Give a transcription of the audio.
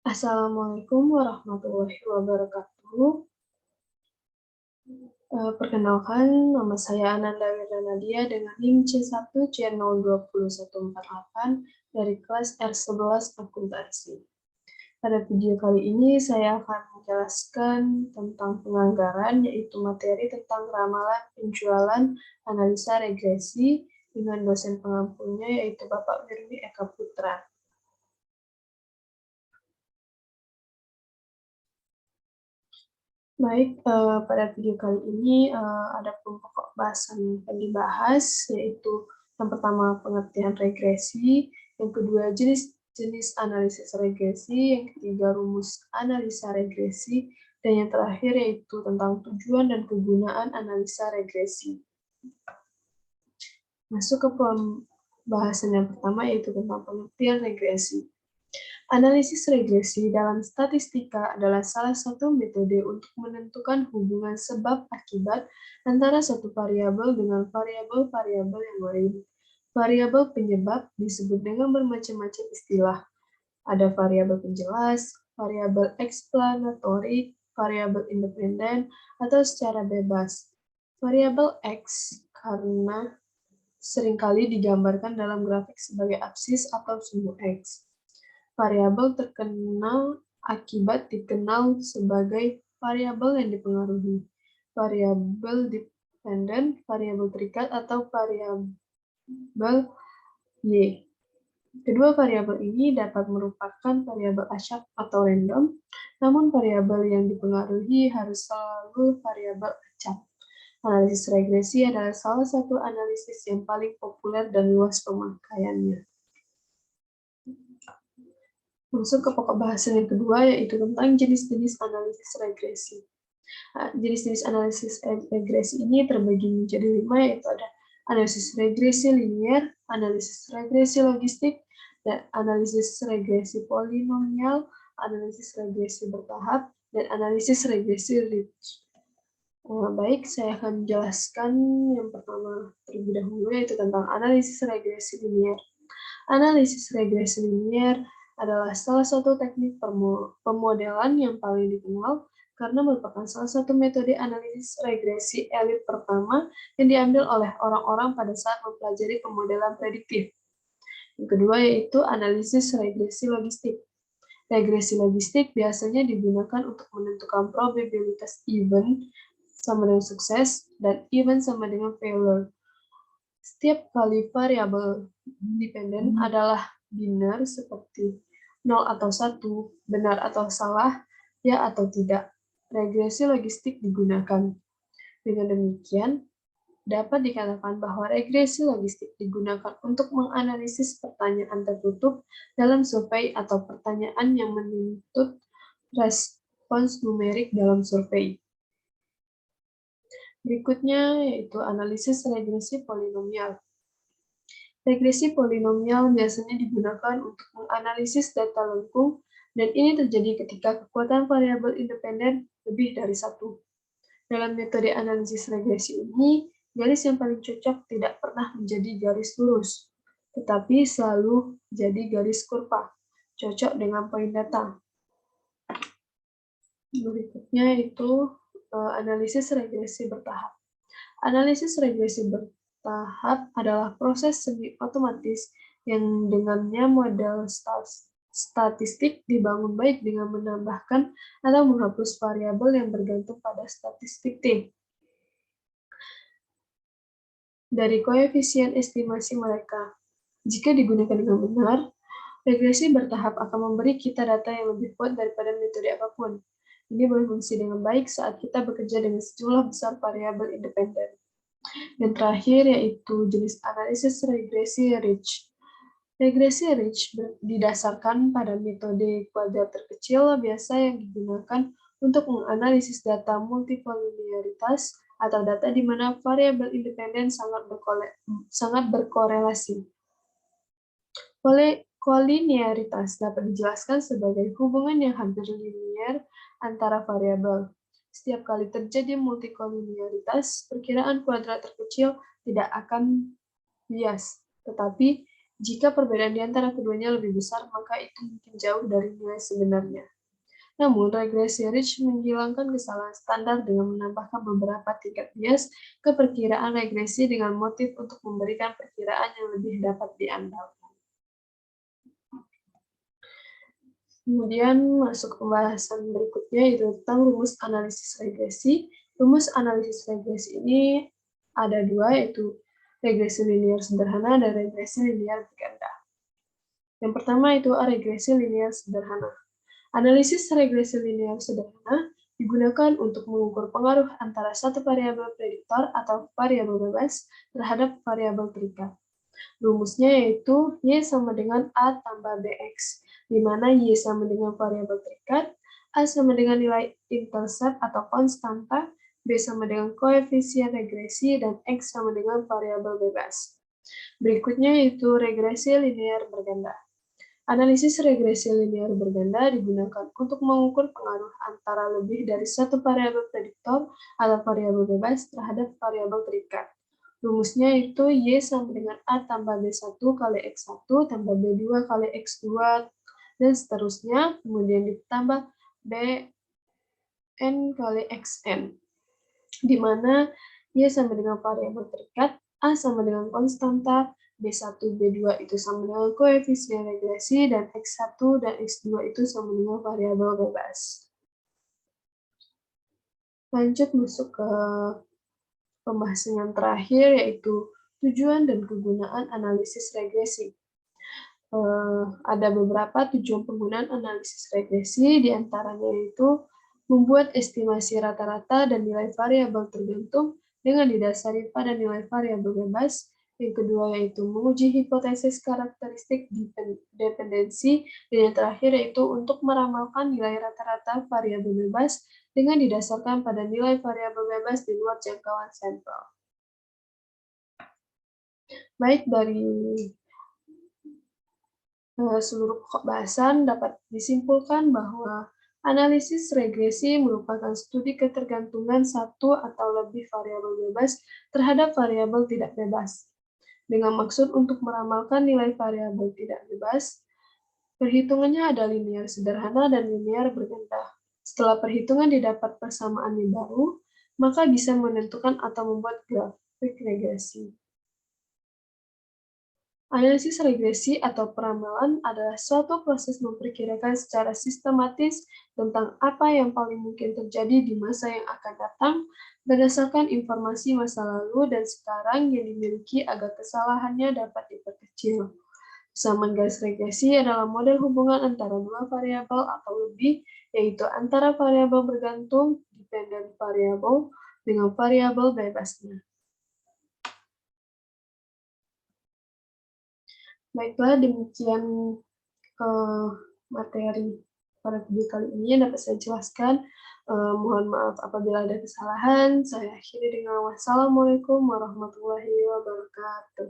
Assalamualaikum warahmatullahi wabarakatuh. Perkenalkan, nama saya Ananda Wiranadia dengan NIM C1C02148 dari kelas R11 Akuntansi. Pada video kali ini saya akan menjelaskan tentang penganggaran, yaitu materi tentang ramalan penjualan analisa regresi dengan dosen pengampunya, yaitu Bapak Wirmi Eka Putra. Baik, pada video kali ini ada pokok bahasan yang dibahas, yaitu yang pertama pengertian regresi, yang kedua jenis analisis regresi, yang ketiga rumus analisa regresi, dan yang terakhir yaitu tentang tujuan dan kegunaan analisa regresi. Masuk ke pembahasan yang pertama, yaitu tentang pengertian regresi. Analisis regresi dalam statistika adalah salah satu metode untuk menentukan hubungan sebab-akibat antara satu variabel dengan variabel-variabel yang lain. Variabel penyebab disebut dengan bermacam-macam istilah. Ada variabel penjelas, variabel explanatory, variabel independen, atau secara bebas. Variabel X karena seringkali digambarkan dalam grafik sebagai absis atau sumbu X. Variabel terkenal akibat dikenal sebagai variabel yang dipengaruhi, variabel dependen, variabel terikat, atau variabel Y. Kedua variabel ini dapat merupakan variabel acak atau random, namun variabel yang dipengaruhi harus selalu variabel acak. Analisis regresi adalah salah satu analisis yang paling populer dan luas pemakaiannya. Masuk ke pokok bahasan yang kedua, yaitu tentang jenis-jenis analisis regresi. Jenis-jenis analisis regresi ini terbagi menjadi 5, yaitu ada analisis regresi linier, analisis regresi logistik, dan analisis regresi polinomial, analisis regresi bertahap, dan analisis regresi ridge. Baik, saya akan menjelaskan yang pertama terlebih dahulu, yaitu tentang analisis regresi linier. Analisis regresi linier adalah salah satu teknik pemodelan yang paling dikenal karena merupakan salah satu metode analisis regresi elit pertama yang diambil oleh orang-orang pada saat mempelajari pemodelan prediktif. Yang kedua yaitu analisis regresi logistik. Regresi logistik biasanya digunakan untuk menentukan probabilitas event sama dengan sukses dan event sama dengan failure. Setiap kali variabel dependen adalah biner seperti 0 atau 1, benar atau salah, ya atau tidak. Regresi logistik digunakan. Dengan demikian, dapat dikatakan bahwa regresi logistik digunakan untuk menganalisis pertanyaan tertutup dalam survei atau pertanyaan yang menuntut respons numerik dalam survei. Berikutnya yaitu analisis regresi polinomial. Regresi polinomial biasanya digunakan untuk menganalisis data lengkung, dan ini terjadi ketika kekuatan variabel independen lebih dari satu. Dalam metode analisis regresi ini, garis yang paling cocok tidak pernah menjadi garis lurus, tetapi selalu jadi garis kurva, cocok dengan poin data. Berikutnya itu analisis regresi bertahap. Analisis regresi bertahap adalah proses semi otomatis yang dengannya model statistik dibangun baik dengan menambahkan atau menghapus variabel yang bergantung pada statistik T dari koefisien estimasi mereka. Jika digunakan dengan benar, regresi bertahap akan memberi kita data yang lebih kuat daripada metode apapun. Ini berfungsi dengan baik saat kita bekerja dengan sejumlah besar variabel independen. Dan terakhir yaitu jenis analisis regresi ridge. Regresi ridge didasarkan pada metode kuadrat terkecil biasa yang digunakan untuk menganalisis data multikolinialitas atau data di mana variabel independen sangat berkorelasi. Koliniaritas dapat dijelaskan sebagai hubungan yang hampir linier antara variabel. Setiap kali terjadi multikoliniaritas, perkiraan kuadrat terkecil tidak akan bias, tetapi Jika perbedaan di antara keduanya lebih besar, maka itu mungkin jauh dari nilai sebenarnya. Namun, regresi Rich menghilangkan kesalahan standar dengan menambahkan beberapa tingkat bias ke perkiraan regresi dengan motif untuk memberikan perkiraan yang lebih dapat diandalkan. Kemudian masuk pembahasan berikutnya, yaitu tentang rumus analisis regresi. Rumus analisis regresi ini ada dua, yaitu regresi linear sederhana dan regresi linear berganda. Yang pertama itu regresi linear sederhana. Analisis regresi linear sederhana digunakan untuk mengukur pengaruh antara satu variabel prediktor atau variabel bebas terhadap variabel terikat. Rumusnya yaitu Y sama dengan A tambah BX, di mana Y sama dengan variabel terikat, A sama dengan nilai intercept atau konstanta, B sama dengan koefisien regresi, dan X sama dengan variabel bebas. Berikutnya yaitu regresi linear berganda. Analisis regresi linear berganda digunakan untuk mengukur pengaruh antara lebih dari satu variabel prediktor atau variabel bebas terhadap variabel terikat. Rumusnya itu Y sama dengan A tambah B1 kali X1 tambah B2 kali X2 dan seterusnya, kemudian ditambah Bn kali Xn, di mana Y sama dengan variabel terikat, A sama dengan konstanta, B1, B2 itu sama dengan koefisien regresi, dan X1 dan X2 itu sama dengan variabel bebas. Lanjut masuk ke pembahasan yang terakhir, yaitu tujuan dan kegunaan analisis regresi. Ada beberapa tujuan penggunaan analisis regresi, diantaranya yaitu membuat estimasi rata-rata dan nilai variabel tergantung dengan didasari pada nilai variabel bebas. Yang kedua yaitu menguji hipotesis karakteristik dependensi, dan yang terakhir yaitu untuk meramalkan nilai rata-rata variabel bebas dengan didasarkan pada nilai variabel bebas di luar jangkauan sampel. Baik, dari seluruh pokok bahasan dapat disimpulkan bahwa analisis regresi merupakan studi ketergantungan satu atau lebih variabel bebas terhadap variabel tidak bebas. Dengan maksud untuk meramalkan nilai variabel tidak bebas, perhitungannya ada linear sederhana dan linear berganda. Setelah perhitungan didapat persamaan yang baru, maka bisa menentukan atau membuat grafik regresi. Analisis regresi atau peramalan adalah suatu proses memperkirakan secara sistematis tentang apa yang paling mungkin terjadi di masa yang akan datang berdasarkan informasi masa lalu dan sekarang yang dimiliki agar kesalahannya dapat diperkecil. Kesamaan garis regresi adalah model hubungan antara dua variabel atau lebih, yaitu antara variabel bergantung, dependent variable, dengan variabel bebasnya. Baiklah, demikian materi pada video kali ini yang dapat saya jelaskan. Mohon maaf apabila ada kesalahan. Saya akhiri dengan wassalamualaikum warahmatullahi wabarakatuh.